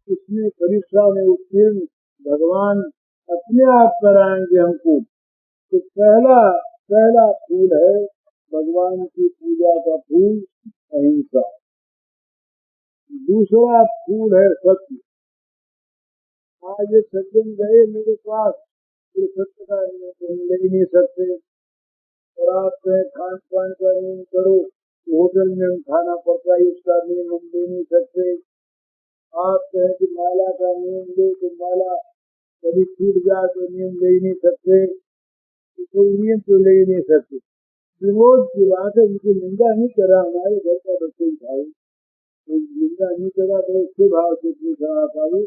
उसमें परीक्षा में उत्तीर्ण भगवान अपने आप कराएंगे हमको। तो पहला फूल है भगवान की पूजा का फूल अहिंसा। दूसरा फूल है सत्य। आज ये सज्जन गए मेरे पास, तो सत्य का हम ले नहीं सकते। और आप कहें खान पान का नियम करो, तो होटल में हम खाना पड़ता है, उसका नियम हम ले नहीं सकते। आप कहें कि माला का नियम लो, तो माला कभी छूट जाए तो नियम ले ही नहीं सकते। तो कोई नियम तो ले ही नहीं सकते। विनोद की बात है, उनकी निंदा नहीं करा, हमारे घर का बच्चे भाई निंदा नहीं करा, तो अच्छे भाव से पूछा आप आगे।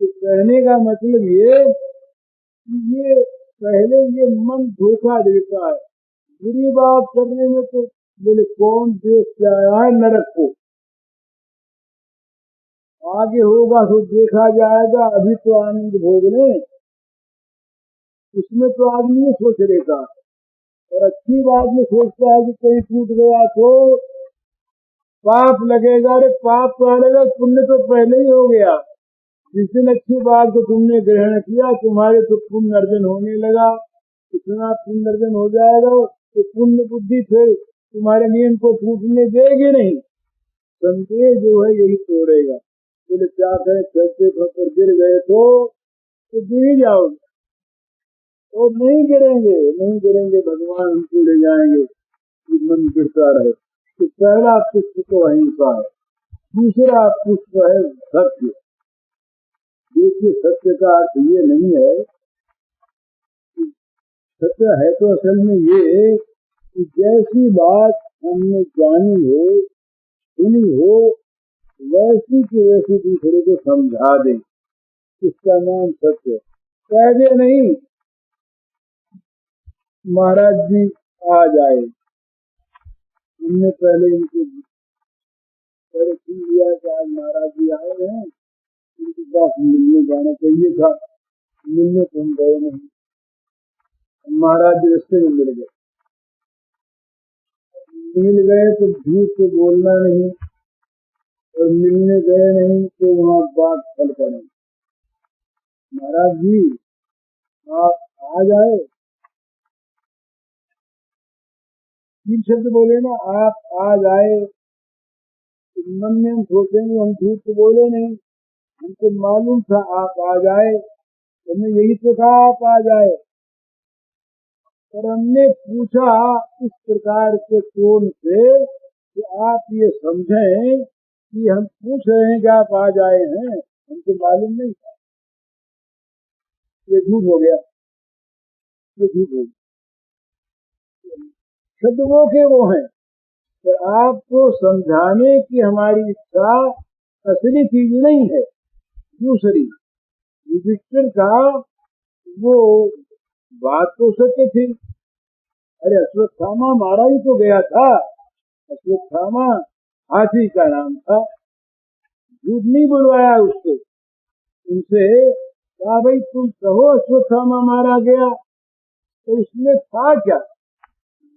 तो कहने का मतलब ये कि ये पहले ये मन धोखा देता है। बुरी बात करने में तो बोले कौन देख के आया है नरक को, आगे होगा तो देखा जाएगा, अभी तो आनंद भोगने, उसमें तो आदमी नहीं सोच लेता। और अच्छी बात में सोचता है कि कहीं टूट गया तो पाप लगेगा। अरे पाप तो आएगा, पुण्य तो पहले ही हो गया। जिस दिन अच्छी बात को तुमने ग्रहण किया, तुम्हारे तो पुण्य अर्जन होने लगा। इतना पुण्य अर्जन हो जाएगा तो पुण्य बुद्धि फिर तुम्हारे नियम को टूटने देगी नहीं। संदेह जो है यही तोड़ेगा। बोले क्या करें, चलते पर गिर गए तो गिर ही जाओगे। और नहीं गिरेंगे, भगवान हमको ले जाएंगे। मन गिरता रहे। तो पहला पुष्प तो अहिंसा है। दूसरा पुष्प है सत्य। देखिए सत्य का अर्थ ये नहीं है, सत्य है तो असल में ये कि जैसी बात हमने जानी हो, सुनी हो, वैसी की वैसी दूसरे को समझा दे, इसका नाम सत्य। कह दे नहीं महाराज जी आ जाए, हमने पहले इनको पहले सुन लिया कि आज महाराज जी आए हैं, इनके पास मिलने जाना चाहिए था, मिलने तो हम गए नहीं। महाराज जी रास्ते में मिल गए तो झूठ को बोलना नहीं, और मिलने गए नहीं तो वहाँ बात फल करें। महाराज जी आप आ जाए, तीन शब्द बोले ना, आप आ जाए। मन में हम सोचेंगे हम झूठ को बोले नहीं, हमको मालूम था आप आ जाए, हमने यही तो कहा आप आ जाए। पर हमने पूछा इस प्रकार के टोन से कि आप ये समझें कि हम पूछ रहे हैं कि आप आ जाए हैं, हमको मालूम नहीं था। ये झूठ हो गया, ये झूठ हो गया। शब्द वो के वो हैं, पर आपको समझाने की हमारी इच्छा असली चीज नहीं है। दूसरी युधिष्ठिर का वो बात तो सत्य थी। अरे अश्वत्थामा मारा ही तो गया था, अश्वत्थामा हाथी का नाम था, झूठ नहीं बुलवाया उससे। उनसे कहा भाई तुम कहो अश्वत्थामा मारा गया, तो इसमें था क्या?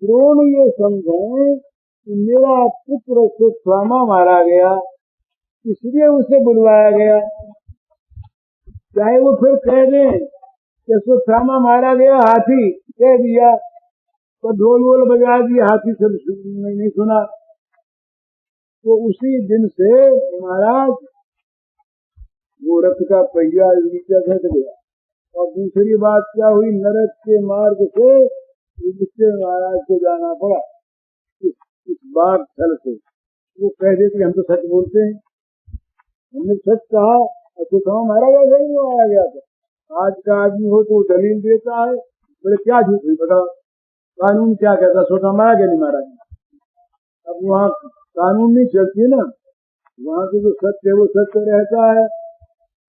द्रोण ये समझे कि मेरा पुत्र अश्वत्थामा मारा गया, इसलिए उसे बुलवाया गया। चाहे वो फिर कह दें कि अश्वत्थामा मारा गया, हाथी कह दिया तो ढोल वोल बजा दिया, हाथी से नहीं सुना। तो उसी दिन से महाराज वो रथ का पहिया नीचे घट गया। और दूसरी बात क्या हुई, नरक के मार्ग से युधिष्ठिर महाराज को जाना पड़ा इस बात छल से। वो कह देते हम तो सच बोलते हैं, हमने सच कहा। अश्वत्थामा मारा गया था, नहीं मारा गया था। आज का आदमी हो तो दलील देता है, बोले क्या झूठ हुई बताओ, कानून क्या कहता, अश्वत्थामा मारा गया नहीं मारा गया। अब वहाँ कानून नहीं चलती ना, वहाँ के जो सत्य है वो सत्य रहता है।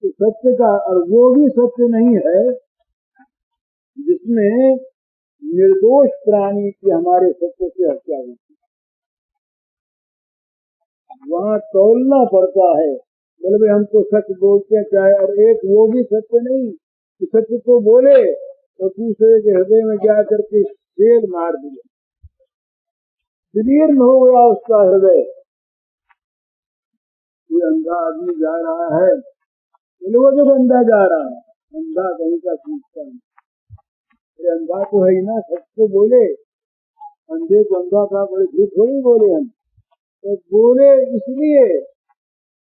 तो सत्य का, और वो भी सत्य नहीं है जिसमें निर्दोष प्राणी की हमारे सत्य से हत्या होती, वहाँ तोलना पड़ता है। बोले हम तो सच बोलते चाहे, और एक वो भी सत्य नहीं कि सत्य तो बोले तो दूसरे के हृदय में जा करके शेर मार दिया, विलीन हो गया उसका हृदय। कोई अंधा आदमी जा रहा है, बोले वो जो अंधा जा रहा है, अंधा कहीं का पूछता है, अरे अंधा तो है ही ना, सबको बोले, अंधे को अंधा का बड़े झूठ थोड़ी बोले हम, तो बोले इसलिए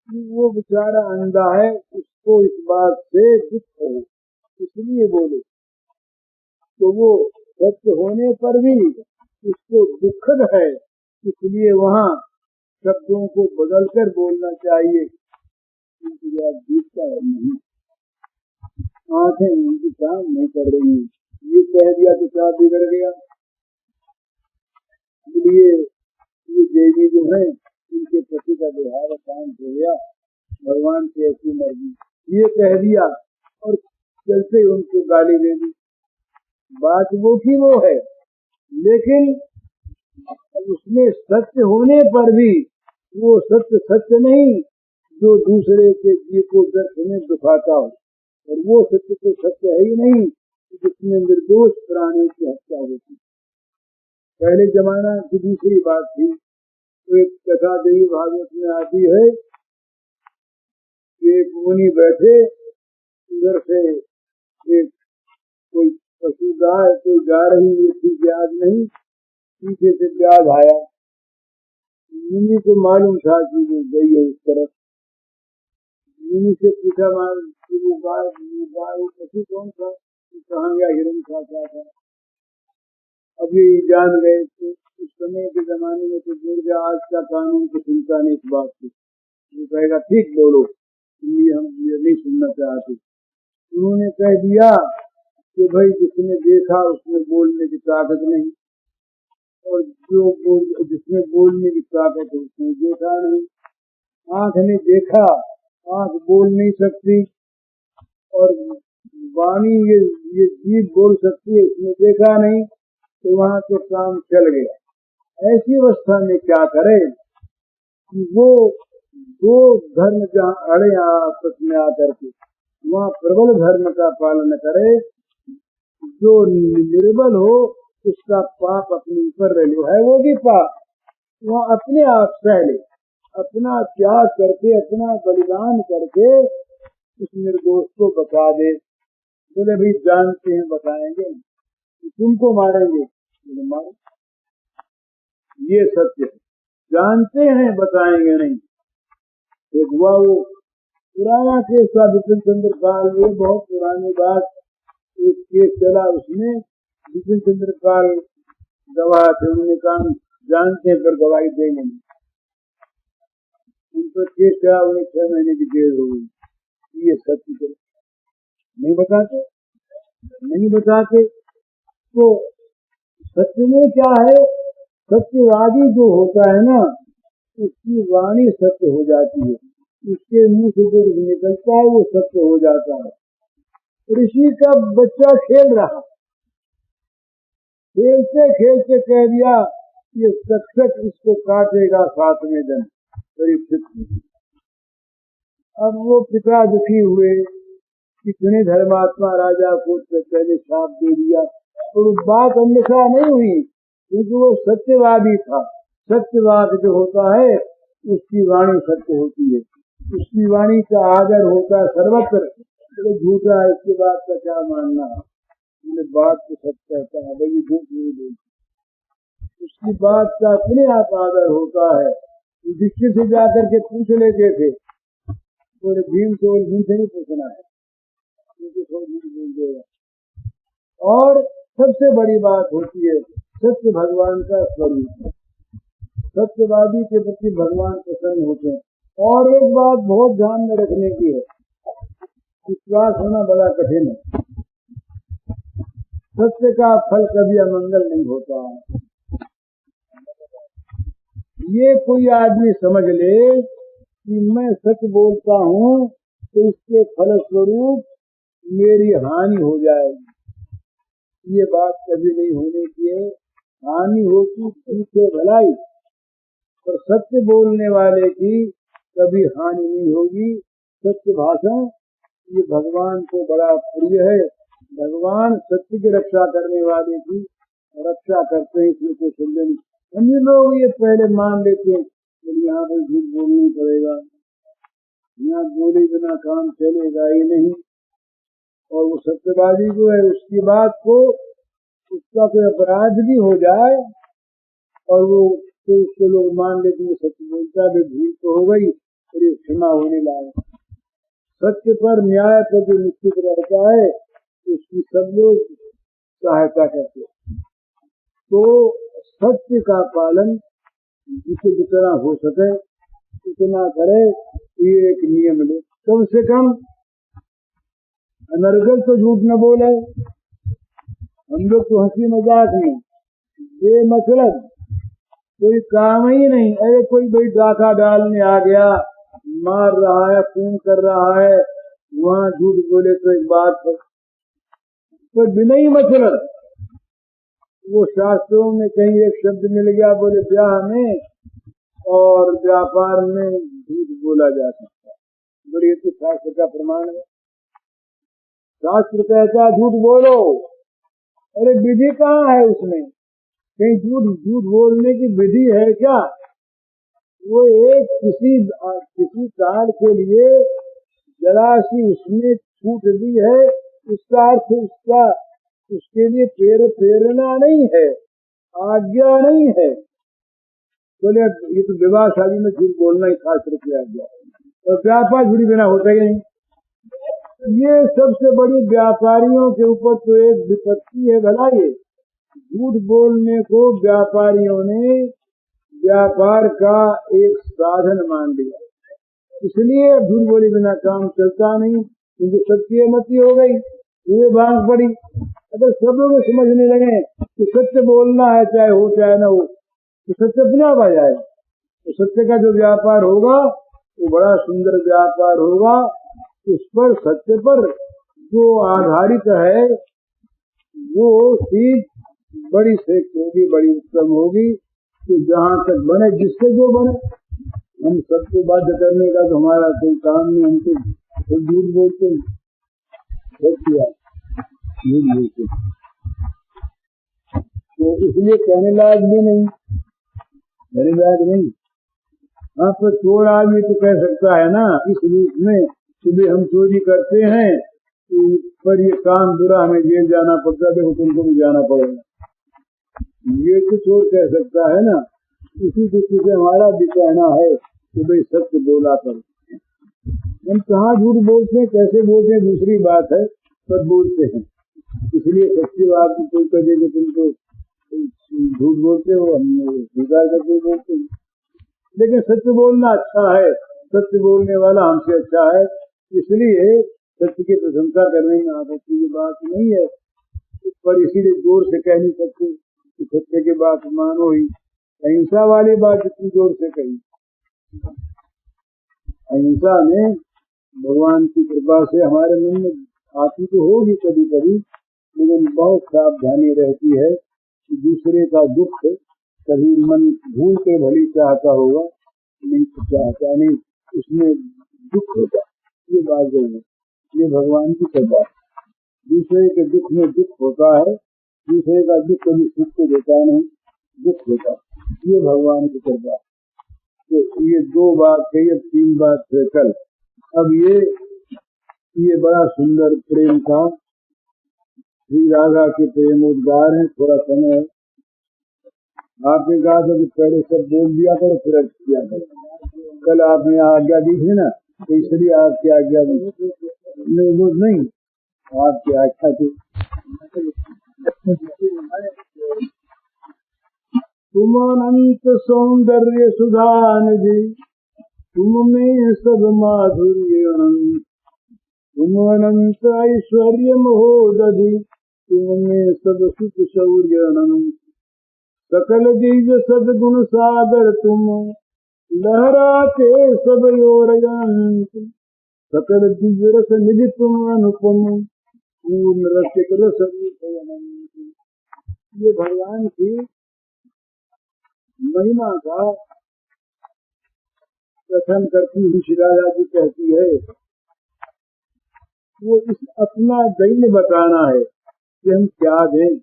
कि वो बेचारा अंधा है, उसको इस बात से दुख है, इसलिए बोले। तो वो सत्य होने पर भी उसको दुखद है, इसलिए वहाँ शब्दों को बदलकर बोलना चाहिए, क्योंकि आप दिखता है नहीं, आंखें उनकी काम नहीं कर रही है, ये कह दिया तो क्या बिगड़ गया। इसलिए ये देवी जो है इनके पति का व्यवहार शांत हो गया, भगवान की ऐसी मर्जी, ये कह दिया और चलते उनको गाली दे दी। बात वो की वो है, लेकिन उसमें सत्य होने पर भी वो सत्य सत्य नहीं जो दूसरे के जीव को व्यर्थ में दुखाता हो, और वो सत्य तो सत्य है ही नहीं जिसमें निर्दोष प्राणी की हत्या होती। पहले जमाना की दूसरी बात थी, तो एक कथा देवी भागवत में आती है कि एक मुनि बैठे, उधर से एक कोई पशु गाय कोई जा रही थी, ब्याज नहीं, पीछे से ब्याज आया, मुनि को मालूम था कि वो गई है उस तरफ, मुनि से पूछा मान कि वो गाय वो पशु कौन था, कहाँ या हिरण था क्या था। अब ये जान गए तो उस समय के जमाने में तो बोल गया, आज का कानून को सुनता नहीं इस बात को, वो कहेगा ठीक बोलो, ये हम ये नहीं सुनना चाहते। उन्होंने कह दिया कि भाई जिसने देखा उसमें बोलने की ताकत नहीं, और जिसमें बोलने की ताकत है उसने देखा नहीं। आंख ने देखा, आंख बोल नहीं सकती, और वाणी ये जीभ बोल सकती है, इसने देखा नहीं, तो वहां से काम चल गया। ऐसी अवस्था में क्या करे कि वो दो धर्म जहाँ अड़े आपस में आकर के वहाँ प्रबल धर्म का पालन करे, जो निर्बल हो उसका पाप अपने ऊपर रह लो, है वो भी पाप, वहाँ अपने आप सह ले, अपना त्याग करके अपना बलिदान करके उस निर्दोष को बचा दे। बोले भाई जानते हैं बताएंगे, तुमको मारेंगे, बोले मारो, ये सत्य है, जानते हैं बताएंगे नहीं। एक हुआ वो पुराना केस था विपिन चंद्र पाल, ये बहुत पुरानी बात, एक केस चला उसमें विपिन चंद्र पाल गवाह थे, उन्होंने कहा जानते हैं पर गवाही देंगे नहीं, उन पर केस चला, उन्हें 6 महीने की जेल हो गई। ये सत्य नहीं बताते, नहीं बताते तो सत्य में क्या है, सत्यवादी जो होता है ना उसकी वाणी सत्य हो जाती है, उसके मुंह से जो निकलता है वो सत्य हो जाता है। ऋषि का बच्चा खेल रहा, खेलते खेलते कह दिया ये तक्षक इसको काटेगा 7वें दिन, परीक्षित। अब वो पिता दुखी हुए, कितने धर्मात्मा राजा को पहले श्राप दे दिया, और बात अन्यथा नहीं हुई क्योंकि वो सत्यवादी था। सत्यवाद जो होता है उसकी वाणी सत्य होती है, उसकी वाणी का आदर होता है सर्वत्र। तो झूठा है इसके बात का क्या मानना है, बात तो सत्य कहता है, भाई झूठ नहीं बोलती, उसकी बात का अपने आप आदर होता है। युधिष्ठिर से जाकर के पूछ लेते थे, तो भीम से और भीम से नहीं पूछना है, और सबसे बड़ी बात होती है सत्य भगवान का स्वरूप, सत्यवादी के प्रति भगवान प्रसन्न होते हैं। और एक बात बहुत ध्यान में रखने की है, विश्वास होना बड़ा कठिन है, सत्य का फल कभी अमंगल नहीं होता। ये कोई आदमी समझ ले कि मैं सच बोलता हूँ तो इसके फलस्वरूप मेरी हानि हो जाएगी, ये बात कभी नहीं होने की है। हानि होती ठीक है भलाई, पर सत्य बोलने वाले की कभी हानि नहीं होगी। सत्य भाषण ये भगवान को बड़ा प्रिय है, भगवान सत्य की रक्षा करने वाले की रक्षा करते हैं, इसमें कोई संदेह नहीं। अन्य लोग ये पहले मान लेते हैं कि यहाँ पर झूठ बोलना पड़ेगा, यहाँ बोले बिना काम चलेगा ही नहीं। और वो सत्यवादी जो है उसकी बात को, उसका कोई अपराध भी हो जाए और वो तो उसको लोग मान लेते हैं सत्य बोलता भी, भूल तो हो गई और ये क्षमा होने लायक। सत्य पर न्याय पर जो निश्चित रहता है उसकी सब लोग सहायता करते हैं। तो सत्य का पालन जिसे जितना हो सके उतना करे, ये एक नियम ले। कम से कम अनर्गल तो झूठ न बोले। हम लोग तो हंसी मजाक में बेमतलब कोई काम ही नहीं, अरे कोई भाई डाका डालने आ गया, मार रहा है, खून कर रहा है, वहाँ झूठ बोले तो एक बात है, तो बिना ही मतलब वो शास्त्रों में कहीं एक शब्द मिल गया, बोले ब्याह में और व्यापार में झूठ बोला जा सकता है। बोले ये तो शास्त्र का प्रमाण है। शास्त्र कहता झूठ बोलो, अरे विधि कहाँ है उसमें? कहीं झूठ बोलने की विधि है क्या? वो एक किसी काल के लिए जरा सी उसमें छूट दी है, उसका अर्थ उसके लिए प्रेरणा नहीं है, आज्ञा नहीं है। बोले ये तो विवाह शादी में झूठ बोलना ही शास्त्र किया गया, और व्यापार झूठी बिना होता ही नहीं। ये सबसे बड़ी व्यापारियों के ऊपर तो एक विपत्ति है भला। ये झूठ बोलने को व्यापारियों ने व्यापार का एक साधन मान लिया, इसलिए झूठ बोले बिना काम चलता नहीं, क्योंकि सत्य मती हो गई, ये भांग पड़ी। अगर सब लोग समझने लगे कि सत्य बोलना है चाहे हो चाहे न हो, तो सत्य अपने आप आ जाए। तो सत्य का जो व्यापार होगा वो बड़ा सुंदर व्यापार होगा। उस पर सत्य पर जो आधारित है वो चीज बड़ी श्रेष्ठ होगी, बड़ी उत्तम होगी। तो जहाँ तक बने, जिससे जो बने, हम सबको बाध्य करने का तो हमारा कोई काम नहीं। हमको झूठ बोलते तो इसलिए कहने लायक भी नहीं, कहने लायक नहीं। हाँ, पर चोर आदमी तो कह सकता है ना इस रूप में, सुबह हम चोरी करते हैं पर ये काम बुरा, हमें जेल जाना पड़ता, देखो तुमको भी जाना पड़ेगा, ये तो चोर कह सकता है ना। इसी दृष्टि से हमारा भी कहना है कि भाई सत्य बोला करो। हम कहाँ झूठ बोलते हैं, कैसे बोलते हैं दूसरी बात है, पर बोलते हैं। इसलिए सच्ची बात कोई कहे कि तुमको झूठ बोलते हो, हम स्वीकार करके बोलते हैं। लेकिन सत्य बोलना अच्छा है, सत्य बोलने वाला हमसे अच्छा है, इसलिए सत्य की प्रशंसा करने में आपत्ति की बात नहीं है। पर इसीलिए जोर से कह नहीं सकते कि सत्य की बात मानो ही। अहिंसा वाली बात जितनी जोर से कही, अहिंसा में भगवान की कृपा से हमारे मन में आती तो होगी कभी कभी, लेकिन बहुत सावधानी रहती है कि दूसरे का दुख कभी मन भूल के भली चाहता होगा, नहीं तो चाहता नहीं, उसमें दुख होता, ये बात जो है ये भगवान की कृपा। दूसरे के दुख में दुख होता है, दूसरे का दुख कभी सुख को देता नहीं, दुख होता, ये भगवान की कृपा। तो ये दो बात कही, अब तीन बात है कल। अब ये बड़ा सुंदर प्रेम का श्री राधा के प्रेमोद्गार है। थोड़ा समय है, आपने कहा था कि पहले सब बोल दिया करो फिर किया करो। कल आपने आज्ञा दी थी ना, तो इसलिए आपकी आज्ञा नहीं आपकी आज्ञा थी। तुम अनंत सौंदर्य सुधान जी, तुम में सब माधुर्य अनंत, तुम अनंत ऐश्वर्य महोदधि, तुम में सब सुख शौर्य अनंत, सकल दिव्य सद्गुण सागर तुम, लहराते सब ओर अनंत, सकल दिव्य रस निधि तुम अनुपम, पूर्ण रसिक रस अनंत। ये भगवान की महिमा का कथन करती हुई श्री राधा जी कहती है, वो इस अपना दैन्य बताना है कि हम क्या दें।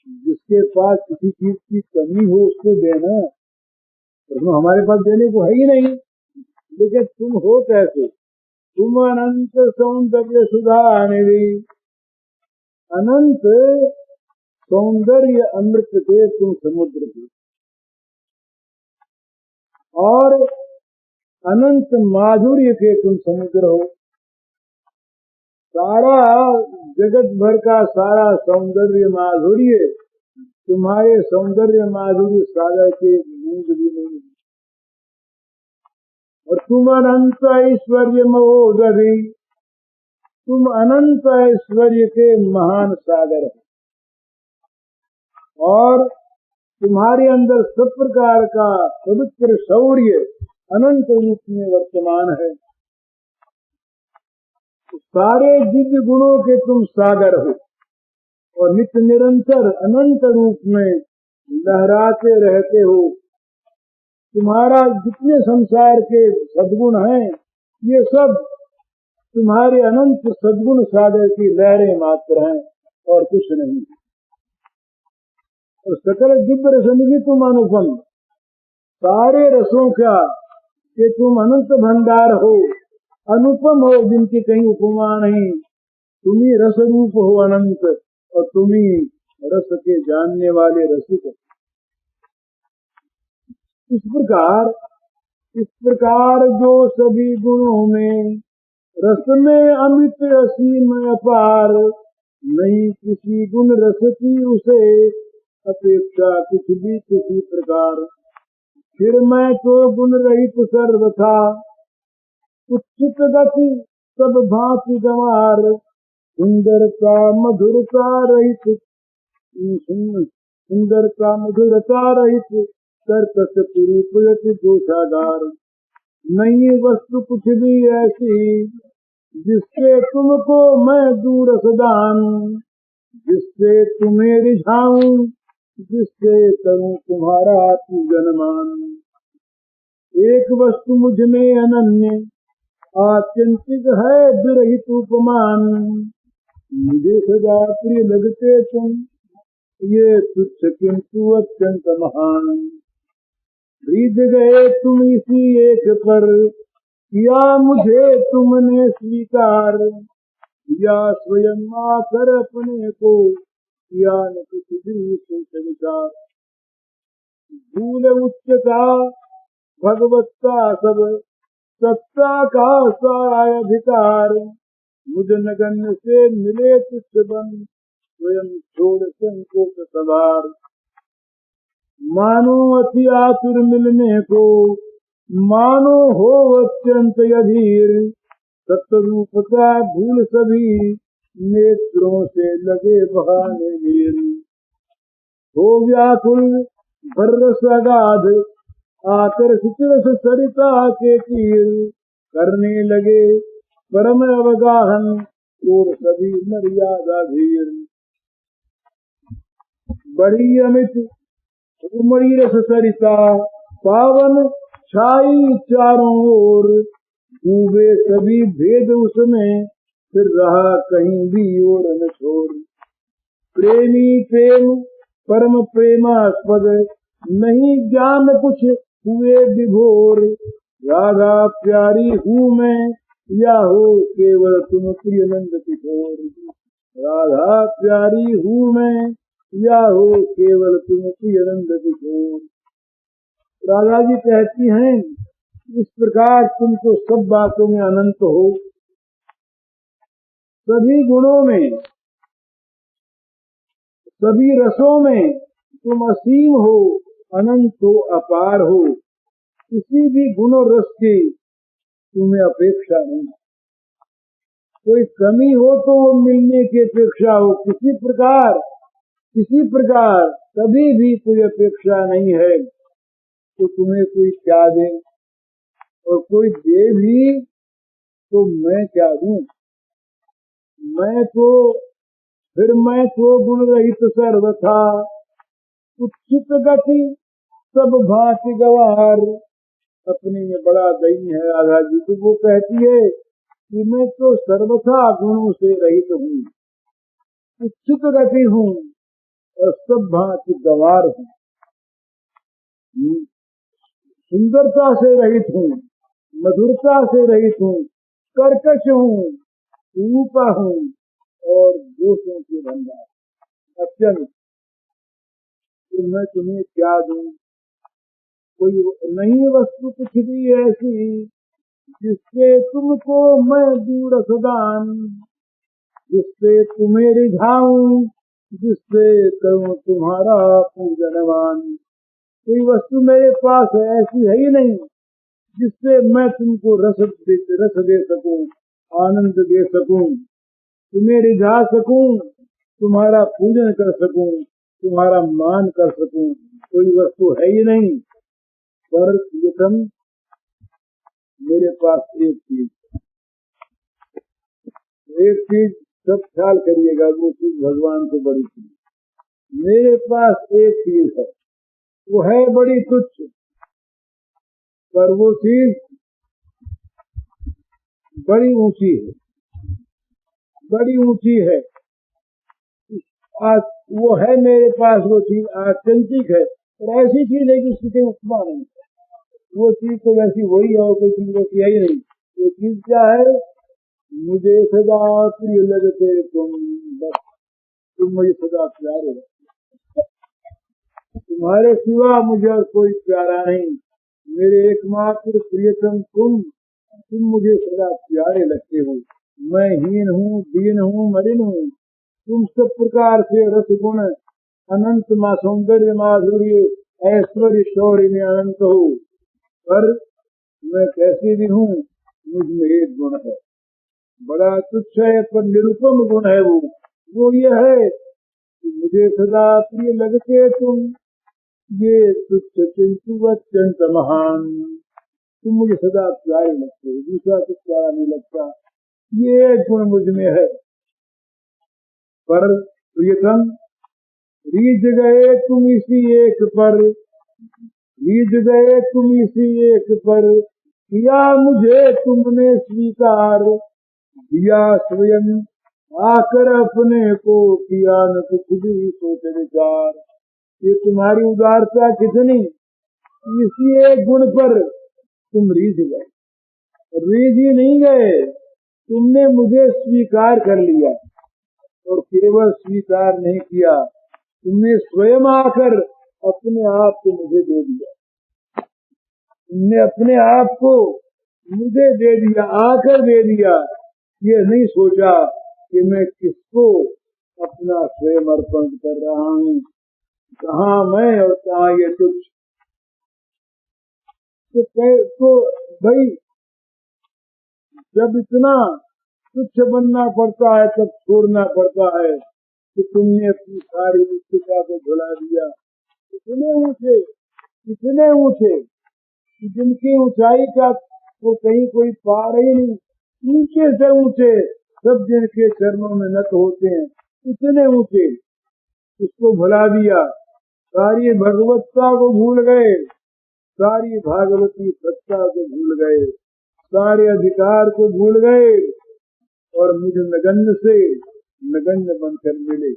जिसके पास किसी चीज की कमी हो उसको देना, तो हमारे पास देने को है ही नहीं, लेकिन तुम हो कैसे? तुम अनंत सौंदर्य सुधा निधि, अनंत सौंदर्य अमृत के तुम समुद्र के, और अनंत माधुर्य के तुम समुद्र हो। सारा जगत भर का सारा सौंदर्य माधुर्य तुम्हारे सौंदर्य माधुर्य सागर के बूंद भी नहीं। और तुम अनंत ऐश्वर्य महोदधि, तुम अनंत ऐश्वर्य के महान सागर हो, और तुम्हारे अंदर सब प्रकार का पवित्र शौर्य अनंत रूप में वर्तमान है। सारे दिव्य गुणों के तुम सागर हो, और नित्य निरंतर अनंत रूप में लहराते रहते हो। तुम्हारा जितने संसार के सद्गुण हैं, ये सब तुम्हारे अनंत सद्गुण सागर की लहरें मात्र हैं और कुछ नहीं। और सकल दिव्य रस निधि तुम अनुपम, सारे रसों का कि तुम अनंत भंडार हो, अनुपम हो, जिनकी कहीं उपमा नहीं। तुम ही रस रूप हो अनंत, और तुम ही रस के जानने वाले रसिक। इस प्रकार जो सभी गुणों में रस में अमित असीम अपार, नहीं किसी गुण रस की उसे अपेक्षा कुछ भी किसी प्रकार। फिर मैं तो गुण रहित सर्वथा, उच्चित गति सब भांति गंवार, सुंदरता मधुरता रहित, सुंदरता मधुरता रहित कर्कश पुरुष दोषागार। नहीं वस्तु कुछ भी ऐसी जिससे तुमको मैं दूर सदान, जिससे तुम्हें रिझाऊं, जिससे करूं तुम्हारा पूजन मान। एक वस्तु मुझ में अनन्य आत्यंतिक है दुरहित उपमान, मुझे सदा प्रिय लगते तुम, ये तुच्छ किंतु अत्यंत महान। रीझ गए तुम इसी एक पर, किया मुझे तुमने स्वीकार, या स्वयं आकर अपने को, किया न कुछ भी सोच विचार। भूल उच्चता भगवत्ता सब, सत्ता का सारा अधिकार, मुझ नगण्य से मिले तुच्छ बन, स्वयं छोड़ संकोच सवार। मानो अति आतुर मिलने को, मानो हो अत्यंत अधीर, सत्वरूप का भूल सभी, नेत्रों से लगे बहाने नीर। हो व्याकुल बरस अगाध, आकर्षित रस सरिता के तीर, करने लगे परम अवगाहन, और सभी मर्यादा धीर। बड़ी अमित उमड़ी रस सरिता, पावन छाई चारों ओर, डूबे सभी भेद उसमें, फिर रहा कहीं भी और न छोर। प्रेमी प्रेम परम प्रेमास्पद, नहीं ज्ञान कुछ हुए विभोर। राधा प्यारी हूँ मैं, या हो केवल तुम प्रिय नंद किशोर। राधा प्यारी हूँ मैं, या हो केवल तुम प्रिय नंद किशोर। राधा जी कहती हैं, इस प्रकार तुम तो सब बातों में अनंत हो, सभी गुणों में, सभी रसों में तुम असीम हो, अनंत हो, अपार हो। किसी भी गुण और रस की तुम्हें अपेक्षा नहीं। कोई कमी हो तो वो मिलने की अपेक्षा हो, किसी प्रकार कभी भी कोई अपेक्षा नहीं है तो तुम्हें कोई क्या दे, और कोई दे भी तो मैं क्या दूं। मैं तो गुण रहित सर्वथा, उच्चित गति सब भांति गवार। अपने में बड़ा दयनीय है राधा जी, तो वो कहती है कि मैं तो सर्वथा गुणों से रहित हूँ, उच्चित गति हूँ, और सब भांति गवार हूँ, सुंदरता से रहित हूँ, मधुरता से रहित हूँ, कर्कश हूँ, रूपा हूँ और दोषों के भंडार। अत्यंत तो मैं तुम्हें क्या दूं? कोई नहीं वस्तु कुछ भी ऐसी जिससे तुमको मैं दूं रसदान, जिससे तुम्हें रिझाऊं, जिससे करूं तुम्हारा पूजनवान। कोई वस्तु मेरे पास ऐसी है ही नहीं जिससे मैं तुमको रस दे सकूं, आनंद दे सकूं, तुम्हें रिझा सकूं, तुम्हारा पूजन कर सकूं, तुम्हारा मान कर सकूं। कोई वस्तु है ही नहीं। पर लेकिन मेरे पास एक चीज सब ख्याल करिएगा, वो चीज भगवान से बड़ी चीज। मेरे पास एक चीज है, वो है बड़ी तुच्छ, पर वो चीज बड़ी ऊंची है, बड़ी ऊंची है। आज वो है मेरे पास, वो चीज आत्यंतिक है, और ऐसी चीज है कि उसकी उपमा नहीं। वो चीज तो वैसी वही है, कोई चीज वैसी है ही नहीं। वो चीज क्या है? मुझे सदा प्रिय लगते तुम, बस तुम मुझे सदा प्यारे लगते, तुम्हारे सिवा मुझे और कोई प्यारा नहीं। मेरे एकमात्र प्रियतम तुम मुझे सदा प्यारे लगते हो। मैं हीन हूँ, दीन हूँ, मलिन हूँ, तुम सब प्रकार से रस गुण अनंत माँ सौंदर्य माधुर्य ऐश्वर्य शौर्य में अनंत हो, पर मैं कैसे भी हूँ, मुझ में एक गुण है, बड़ा तुच्छ है पर निरुपम गुण है। वो ये है कि मुझे सदा प्रिय लगते तुम, ये तुच्छ किंतु अत्यंत महान। तुम मुझे सदा प्यारे लगते हो, दूसरा कुछ प्यारा नहीं लगता। ये गुण मुझ में है। पर प्रियतम रीझ गए तुम इसी एक पर, रीझ गए तुम इसी एक पर, किया मुझे तुमने स्वीकार, दिया स्वयं आकर अपने को, किया न कुछ भी सोच विचार। ये तुम्हारी उदारता कितनी, इसी एक गुण पर तुम रीझ गए। रीझ ही नहीं गए, तुमने मुझे स्वीकार कर लिया, और केवल स्वीकार नहीं किया, तुमने स्वयं आकर अपने आप को मुझे दे दिया। तुमने अपने आप को मुझे दे दिया, आकर दे दिया। ये नहीं सोचा कि मैं किसको अपना स्वयं अर्पण कर रहा हूँ, कहाँ मैं और कहाँ ये तुच्छ। तो भाई जब इतना तुच्छ बनना पड़ता है तब छोड़ना पड़ता है कि तुमने अपनी सारी उच्चता को भुला दिया। इतने ऊंचे जिनकी ऊंचाई का तो कहीं कोई पार ही नहीं, ऊंचे से ऊंचे सब जिनके चरणों में नत होते हैं, इतने ऊंचे, उसको भुला दिया। सारी भगवत्ता को भूल गए, सारी भागवती सत्ता को भूल गए, सारे अधिकार को भूल गए, और मुझ नगण्य से नगण्य बनकर मिले।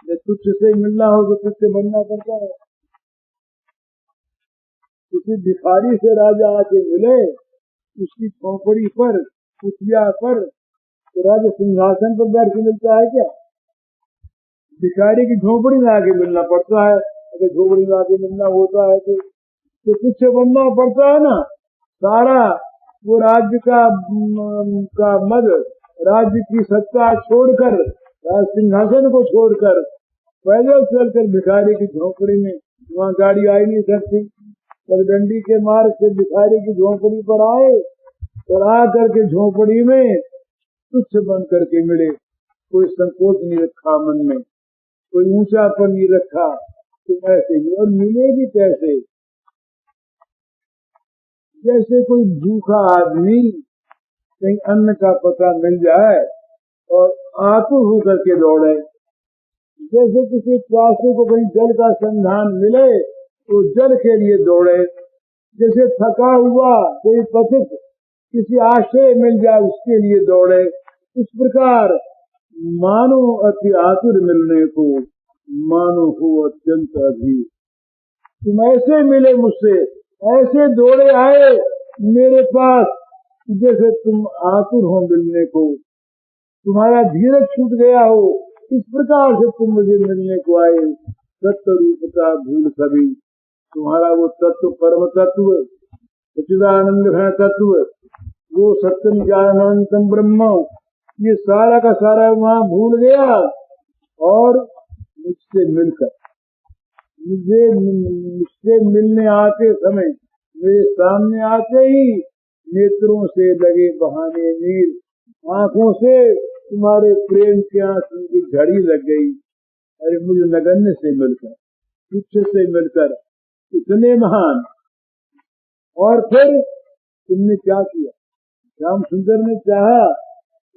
जब तुच्छ से मिलना हो तो तुच्छ बनना पड़ता है। किसी भिखारी से राजा आके मिले, उसकी खोपड़ी पर, कुटिया पर, तो राजा सिंहासन पर बैठ के मिलता है क्या? भिखारी की झोपड़ी में आके मिलना पड़ता है। अगर झोपड़ी में आके मिलना होता है तो तुच्छ बनना पड़ता है ना। सारा वो राज्य का मद, राज्य की सत्ता छोड़कर, सिंहासन को छोड़कर पैदल चलकर भिखारी की झोपड़ी में, वहाँ गाड़ी आई नहीं सकती, पगडंडी के मार्ग से भिखारी की झोपड़ी पर आए, और आकर के झोपड़ी में तुच्छ बन करके मिले। कोई संकोच नहीं रखा मन में, कोई ऊंचापन नहीं रखा, तुम ऐसे ही। और मिले भी कैसे? जैसे कोई भूखा आदमी कहीं अन्न का पता मिल जाए और आतुर होकर के दौड़े, जैसे किसी प्यासे को कहीं जल का संधान मिले तो जल के लिए दौड़े, जैसे थका हुआ कोई पथिक किसी आश्रय मिल जाए उसके लिए दौड़े, इस प्रकार मानो अति आतुर मिलने को, मानो हो अत्यंत अधिक। तुम ऐसे मिले मुझसे, ऐसे दौड़े आए मेरे पास जैसे तुम आतुर हो मिलने को, तुम्हारा धीरज छूट गया हो, इस प्रकार से तुम मुझे मिलने को आए। तत्व रूप का भूल सभी, तुम्हारा वो तत्व परम तत्व सच्चिदानंद घन तत्व, वो सत्यम ज्ञानंतम ब्रह्म, ये सारा का सारा वहां भूल गया। और मुझसे मिलकर मुझसे मिलने आते समय मेरे सामने आते ही नेत्रों से लगे बहाने नीर, आंखों से तुम्हारे प्रेम के आंसू की झड़ी लग गई। अरे मुझे नगण्य से मिलकर, तुच्छ से मिलकर इतने महान। और फिर तुमने क्या किया? श्याम सुंदर ने चाहा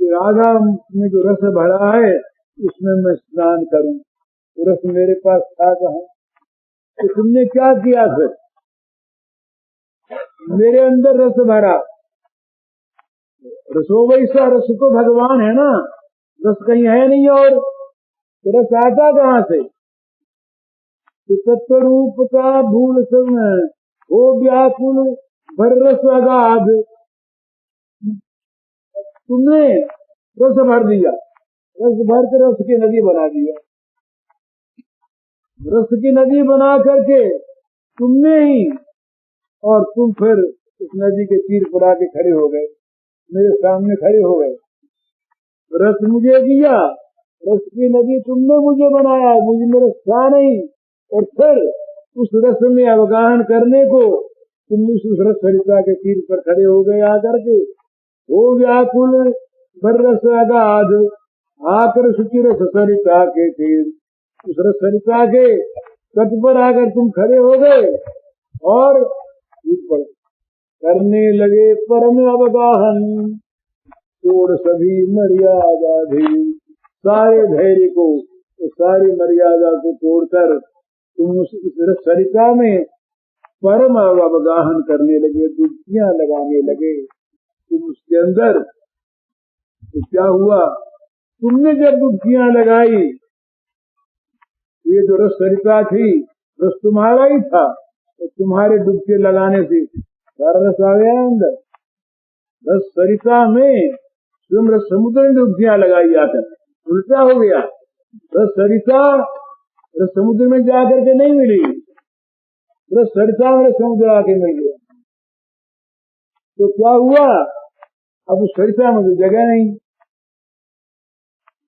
कि राधा में जो रस भरा है उसमें मैं स्नान करूं, रस मेरे पास था कहाँ? तो तुमने क्या किया? फिर मेरे अंदर रस भरा, रसो वैसा, रस तो भगवान है ना, रस कहीं है नहीं। और तो रस आता कहाँ से? तो तत्व रूप का भूल सब हो व्याकुल भर रस अगाध, तुमने रस भर दिया, रस भर के रस की नदी बना दिया। रस की नदी बना करके तुमने ही, और तुम फिर उस नदी के तीर पर आके खड़े हो गए, मेरे सामने खड़े हो गए। रस मुझे दिया, रस की नदी तुमने मुझे बनाया, मुझे मेरा था नहीं। और फिर उस रस में अवगाहन करने को तुम उस रस सरिता के तीर पर खड़े हो गए आकर के। हो व्याकुल भर रस अगाध, आकर सुचि रस सरिता के तीर, उस रस सरिता के तट पर आकर तुम खड़े हो गए और ऊपर करने लगे परम अवगाहन। तोड़ सभी मर्यादा भी, सारे धैर्य को, सारी मर्यादा को तोड़कर तुम उस रस सरिता में परम अवगाहन करने लगे, डुबकियां लगाने लगे तुम उसके अंदर। तो क्या हुआ? तुमने जब डुबकियां लगाई, ये जो रस सरिता थी, रस तुम्हारा ही था, तो तुम्हारे डुबके लगाने से सारा रस आ गया अंदर। रस सरिता में तुम रस समुद्र में डुबकियां लगाई जाकर, उल्टा हो गया। रस सरिता रस समुद्र में जाकर के नहीं मिली, रस सरिता में समुद्र आके मिल गया। तो क्या हुआ? अब उस सरिता में तो जगह नहीं,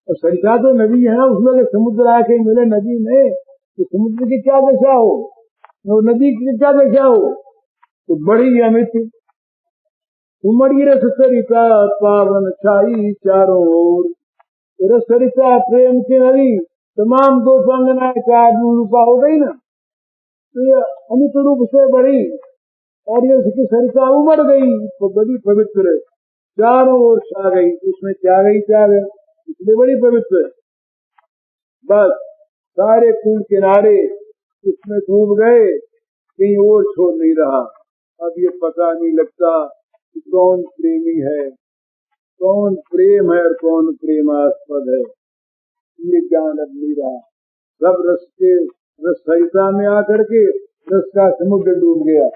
और सरिता तो नदी है ना, उसमें समुद्र आके मिले नदी में, तो समुद्र की क्या दशा हो, और नदी की क्या दशा हो? तो बड़ी अमित उमड़ी रस सरिता पावन छाई चारों ओर। रस सरिता प्रेम की नदी तमाम दो संगना का रूपा हो गई ना, तो ये अमित रूप से बड़ी, और ये उसकी सरिता उमड़ गई तो बड़ी पवित्र चारों ओर छा गई। उसमें क्या गई, क्या गई, इसलिए बड़ी पवित्र। बस सारे कुल किनारे इसमें डूब गए, कहीं और छोड़ नहीं रहा। अब ये पता नहीं लगता कि कौन प्रेमी है, कौन प्रेम है और कौन प्रेमास्पद है, ये ज्ञान अब नहीं रहा। सब रस के रस सरिता में आकर के रस का समुद्र डूब गया,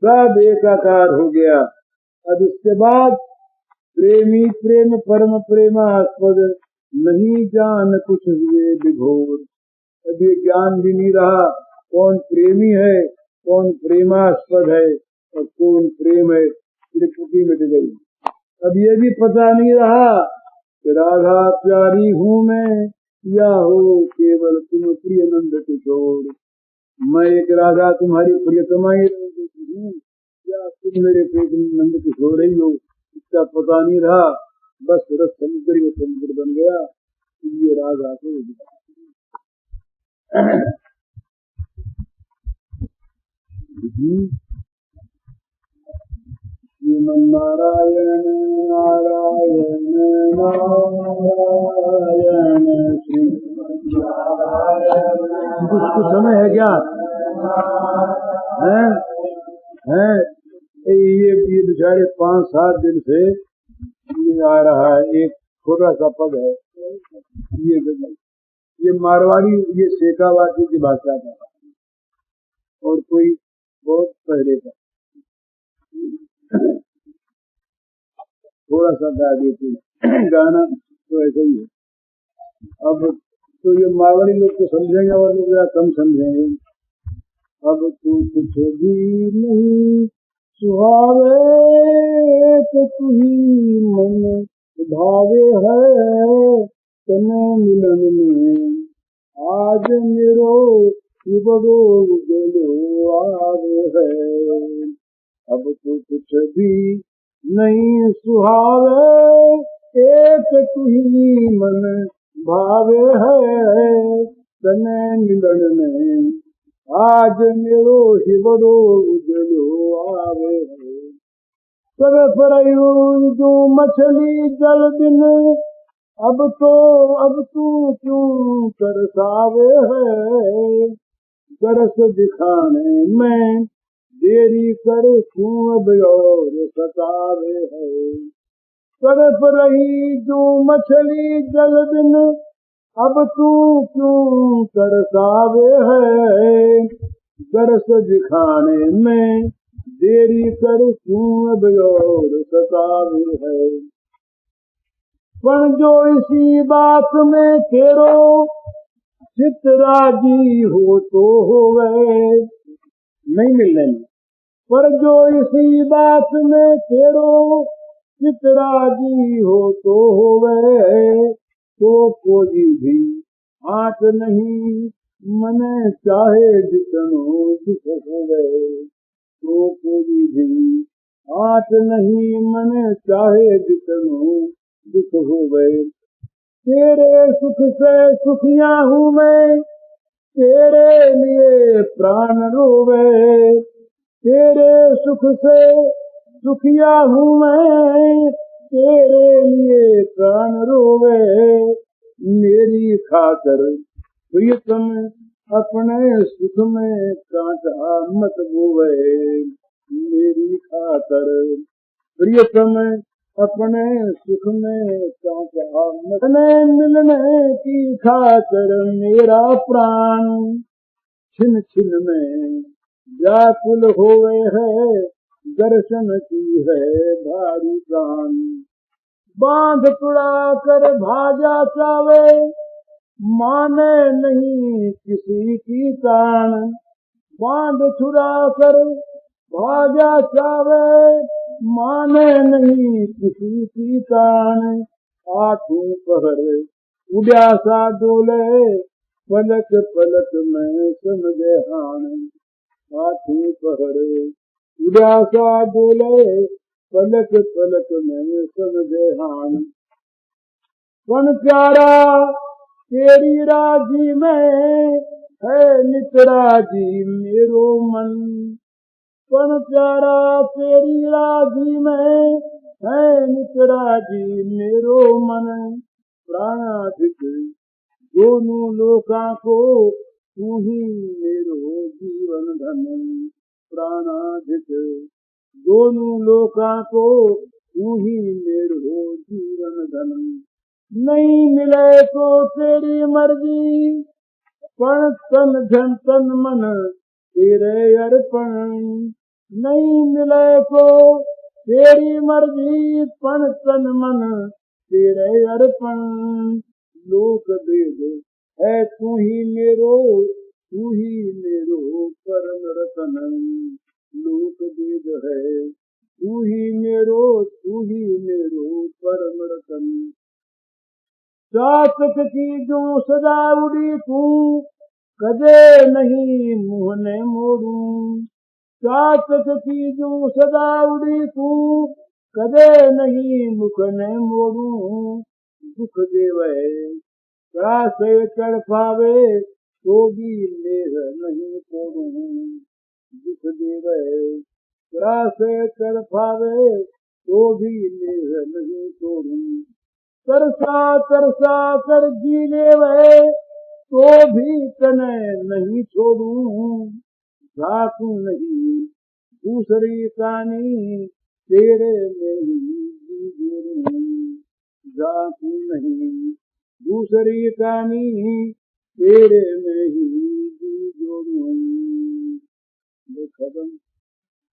सब एकाकार हो गया। अब इसके बाद प्रेमी प्रेम परम प्रेमास्पद, नहीं जान कुछ हुए विभोर। अब ये ज्ञान भी नहीं रहा कौन प्रेमी है, कौन प्रेमास्पद है और कौन प्रेम है, त्रिपुटी मिट गई। अब ये भी पता नहीं रहा कि राधा प्यारी हूँ मैं, या हो केवल तुम प्रिय नंद किशोर। मैं एक राधा तुम्हारी प्रियतमा ही हूँ, या तुम मेरे प्रिय नंद किशोर ही हो, इसका पता नहीं रहा। बस रस समुद्र समुद्र बन गया, ये राधा को नारायण नारायण नारायण श्री कुछ समय है क्या है? ये बेचारे 5-7 दिन से ये आ रहा है, एक छोटा सा पद है, ये मारवाड़ी, ये शेखावाटी की भाषा का, और कोई बहुत पहले का। थोड़ा सा गा देते गाना तो ऐसा ही है। अब तो ये मावड़ी लोग तो समझेंगे और लोग या कम समझेंगे। अब तू कुछ भी नहीं सुहावे तो तू ही मन भावे है तने मिलन में आज मेरो बड़ो गलो आवे है। अब तो कुछ भी नहीं सुहावे एक तू ही मन भावे है तने मिलन में आज मेरो बड़ो गलो आवे है। कर परयू जो मछली जल दिन अब तू क्यों तरसावे है। गरस दिखाने में देरी कर क्यों अब और सतावे है। तरफ रही जो मछली जल दिन अब तू क्यों तरसावे है। गरस दिखाने में देरी कर क्यों अब और सतावे है। पण जो इसी बात में तेरो चित राजी हो तो होवे नहीं मिलने में। पर जो इसी बात में तेरो चित राजी हो तो होवे तो कोई भी आँच नहीं मने चाहे जितनो दुख होवे। तो कोई भी आँच नहीं मने चाहे जितनो दुख हो गए। तेरे सुख से सुखिया हूँ मैं तेरे लिए प्राण रोवे। तेरे सुख से सुखिया हूँ मैं तेरे लिए प्राण रोवे। मेरी खातर प्रियतम अपने सुख में कांटा मत बोवे। मेरी खातर प्रियतम अपने सुख में कांटा मत मिलने की खातर मेरा प्राण छिन छिन में व्याकुल होवे है। दर्शन की है भारी प्राण बांध तुड़ा कर भाजा चावे माने नहीं किसी की तान। बांध छुड़ा कर भाजा चावे माने नहीं किसी की तान। आठों पहर उड़ा सा डोले पलक पलक में समझे हान। आठों पहर उड़ा सा डोले पलक पलक में समझे हान। कौन प्यारा तेरी राजी में है नित राजी मेरो मन। कौन प्यारा तेरी राजी में है नित राजी मेरो मन। प्राणाधिक दोनों लोका को तू ही मेरो जीवन धन। प्राणाधिक दोनों लोका को तू ही मेरो जीवन धन। नहीं मिले तो तेरी मर्जी पण तन धन तन मन तेरे अर्पण। नहीं मिले तो तेरी मर्जी पण तन मन तेरे अर्पण। लोक वेद है तू ही मेरो परम रतन। लोक वेद है तू ही मेरो परम रतन। चातक की जो सदा उड़ी तू कदे नहीं मुँह ने मोड़ू। चातक की जो सदा उड़ी तू कदे नहीं मुख ने मोड़ू। दुख देवे से चढ़ पावे तो भी लेह नहीं तोड़ू। दुख देवे से चढ़ पावे तो भी लेह नहीं तोड़ू। तरसा तरसा कर जी लेवे तो भी तने नहीं छोड़ू। झाकू नहीं दूसरी कानी तेरे में ही जोड़ू। झाकू नहीं दूसरी कानी तेरे में ही जोड़ू।